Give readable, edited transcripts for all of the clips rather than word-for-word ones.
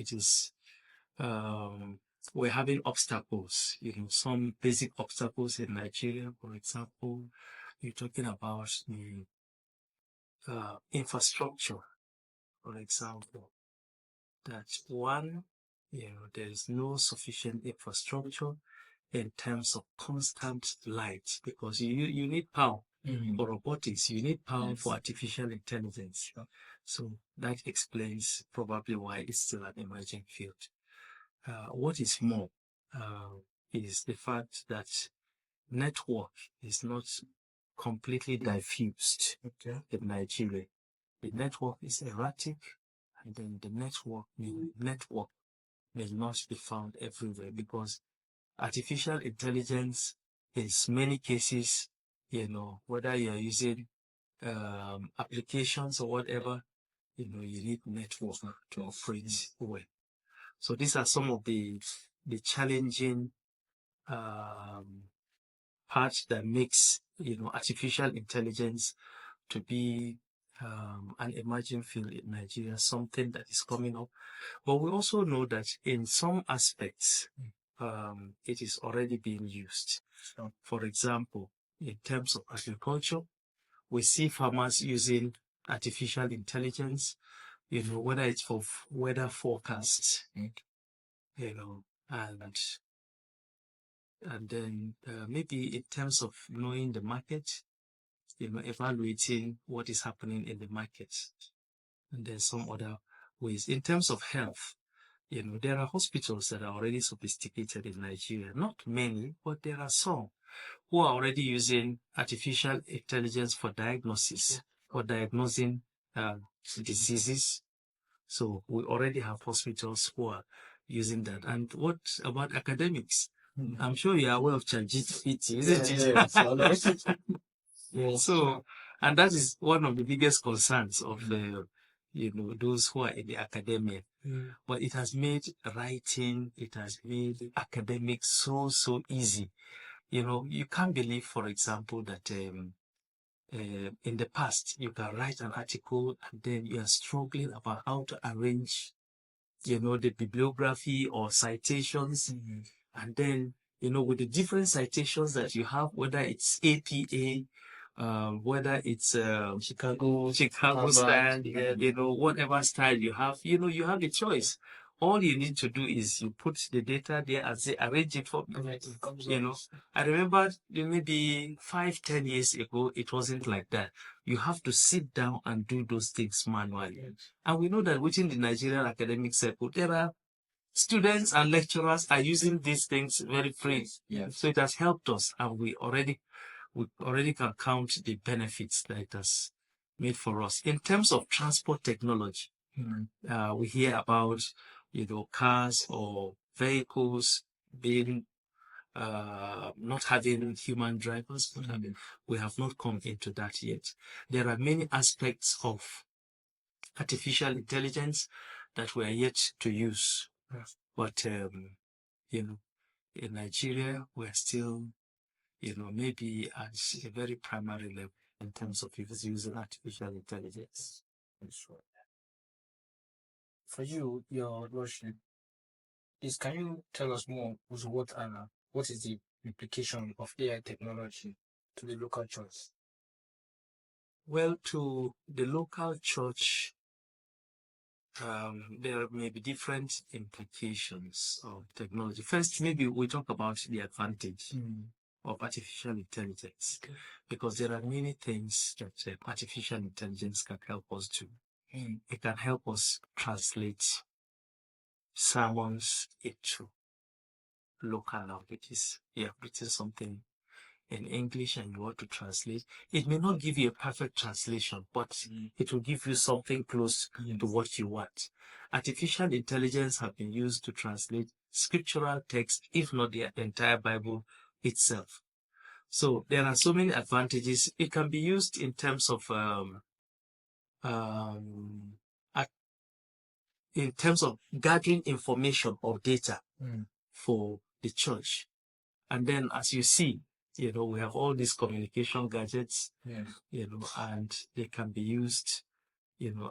it is, we're having obstacles, some basic obstacles in Nigeria. For example, you're talking about the infrastructure, for example, that one, there is no sufficient infrastructure in terms of constant light, because you need power for robotics, you need power for artificial intelligence. So that explains probably why it's still an emerging field. What is more is the fact that network is not completely diffused in Nigeria. The network is erratic, and then the network may not be found everywhere, because artificial intelligence in many cases, whether you're using applications or whatever, you need network to operate well. So these are some of the challenging parts that makes artificial intelligence to be an emerging field in Nigeria, something that is coming up. But we also know that in some aspects, it is already being used. For example, in terms of agriculture, we see farmers using artificial intelligence, whether it's for weather forecasts, and then maybe in terms of knowing the market, evaluating what is happening in the market, and then some other ways. In terms of health, there are hospitals that are already sophisticated in Nigeria. Not many, but there are some who are already using artificial intelligence for diagnosis, for diagnosing diseases. So we already have hospitals who are using that. And what about academics? I'm sure you are aware of ChatGPT, isn't it? So, and that is one of the biggest concerns of those who are in the academia. But it has made writing, it has made academics so easy. You can't believe, for example, that in the past you can write an article and then you are struggling about how to arrange, the bibliography or citations, and then with the different citations that you have, whether it's APA, whether it's Chicago style, whatever style you have, you have the choice. All you need to do is you put the data there and say, arrange it for me. I remember maybe 5-10 years ago, it wasn't like that. You have to sit down and do those things manually. And we know that within the Nigerian academic circle, there are students and lecturers are using these things very free. So it has helped us, and we already can count the benefits that it has made for us. In terms of transport technology, we hear about cars or vehicles being not having human drivers, but we have not come into that yet. There are many aspects of artificial intelligence that we are yet to use. But in Nigeria, we're still maybe at a very primary level in terms of using artificial intelligence. For you, your lordship, can you tell us more what is the implication of AI technology to the local church? Well, to the local church, there may be different implications of technology. First, maybe we talk about the advantage of artificial intelligence, because there are many things that artificial intelligence can help us do. It can help us translate sermons into local languages. You have written something in English and you want to translate. It may not give you a perfect translation, but it will give you something close to what you want. Artificial intelligence have been used to translate scriptural text, if not the entire Bible itself. So there are so many advantages. It can be used in terms of gathering information or data for the church. And then, as you see, we have all these communication gadgets, and they can be used,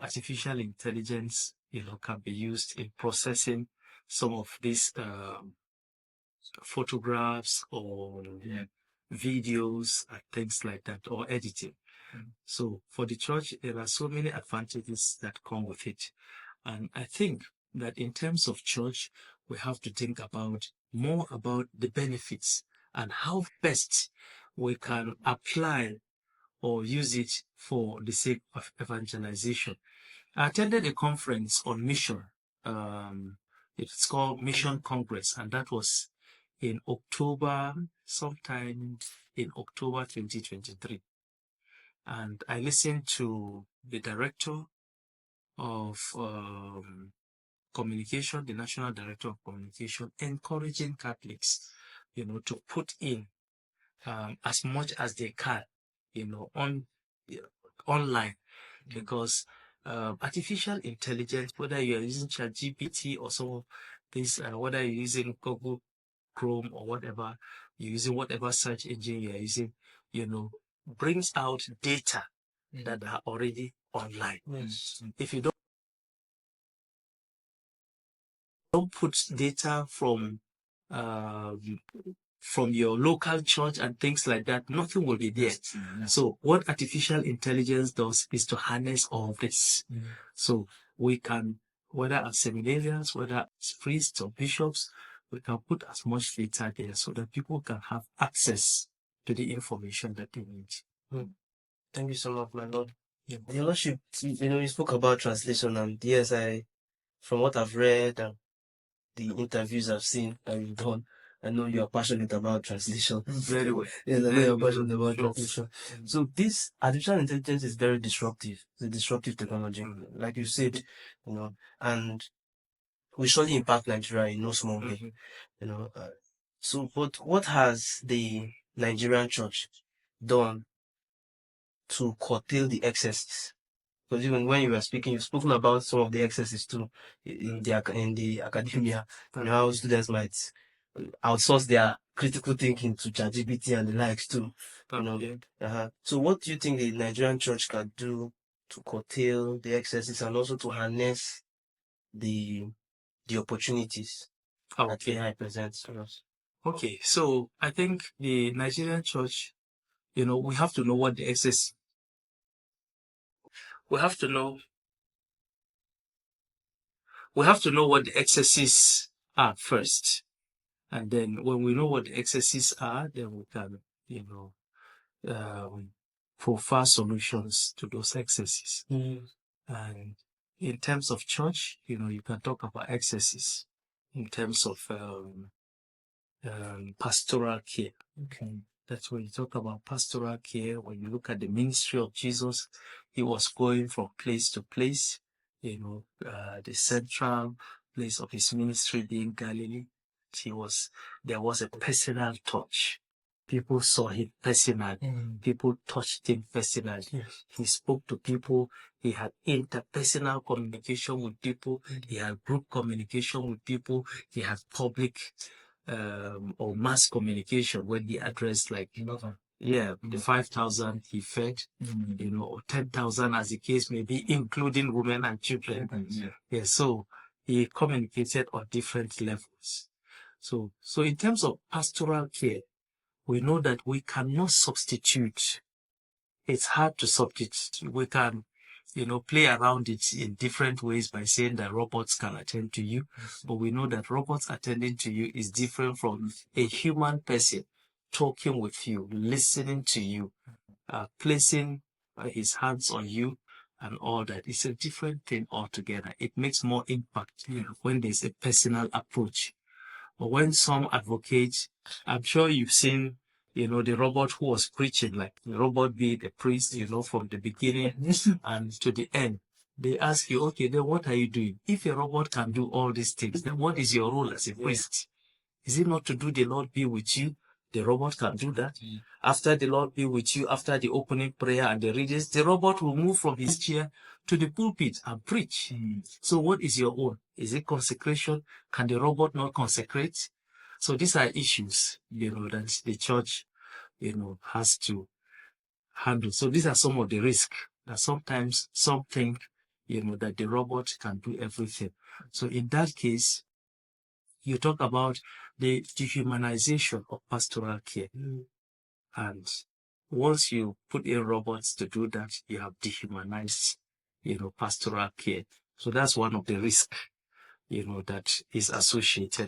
artificial intelligence can be used in processing some of these photographs or videos and things like that, or editing. So for the church, there are so many advantages that come with it. And I think that in terms of church, we have to think more about the benefits and how best we can apply or use it for the sake of evangelization. I attended a conference on mission. It's called Mission Congress, and that was in October, sometime in October 2023. And I listened to the director of communication, the national director of communication, encouraging Catholics, to put in as much as they can, online, because artificial intelligence, whether you're using ChatGPT or some of these, whether you're using Google Chrome or whatever, you're using whatever search engine you're using, brings out data that are already online. Yes. If you don't put data from your local church and things like that, nothing will be there. So what artificial intelligence does is to harness all of this. So we can, whether as seminarians, whether as priests or bishops, we can put as much data there so that people can have access to the information that they need. Thank you so much, my Lord. Your Lordship, you spoke about translation, and yes, from what I've read and the interviews I've seen that you've done, I know you are passionate about translation. Very well. Yes, I know you're passionate about translation. So this artificial intelligence is very disruptive. It's a disruptive technology, like you said, and we surely impact Nigeria in no small way, so, but what has the Nigerian church done to curtail the excesses? Because even when you were speaking, you've spoken about some of the excesses too in the academia. How students might outsource their critical thinking to ChatGPT and the likes too. So what do you think the Nigerian church can do to curtail the excesses and also to harness the opportunities that AI presents to us? Okay, so I think the Nigerian church, we have to know what the excess. We have to know what the excesses are first. And then when we know what the excesses are, then we can, provide solutions to those excesses. And in terms of church, you can talk about excesses in terms of pastoral care. Okay. That's when you talk about pastoral care. When you look at the ministry of Jesus, he was going from place to place, the central place of his ministry being Galilee. There was a personal touch. People saw him personally. People touched him personally. Yes. He spoke to people. He had interpersonal communication with people. He had group communication with people. He had public or mass communication when he addressed the 5,000 he fed, or 10,000 as the case may be, including women and children. So he communicated on different levels. So in terms of pastoral care, we know that we cannot substitute. It's hard to substitute. We can, play around it in different ways by saying that robots can attend to you. But we know that robots attending to you is different from a human person talking with you, listening to you, placing his hands on you and all that. It's a different thing altogether. It makes more impact when there's a personal approach. But when some advocates, I'm sure you've seen, the robot who was preaching, like the robot be the priest, from the beginning and to the end. They ask you, okay, then what are you doing? If a robot can do all these things, then what is your role as a priest? Is it not to do the Lord be with you? The robot can do that. After the Lord be with you, after the opening prayer and the readings, the robot will move from his chair to the pulpit and preach. So what is your own? Is it consecration? Can the robot not consecrate? So these are issues, that the church, has to handle. So these are some of the risks that sometimes some think, that the robot can do everything. So in that case, you talk about the dehumanization of pastoral care. And once you put in robots to do that, you have dehumanized, pastoral care. So that's one of the risks, that is associated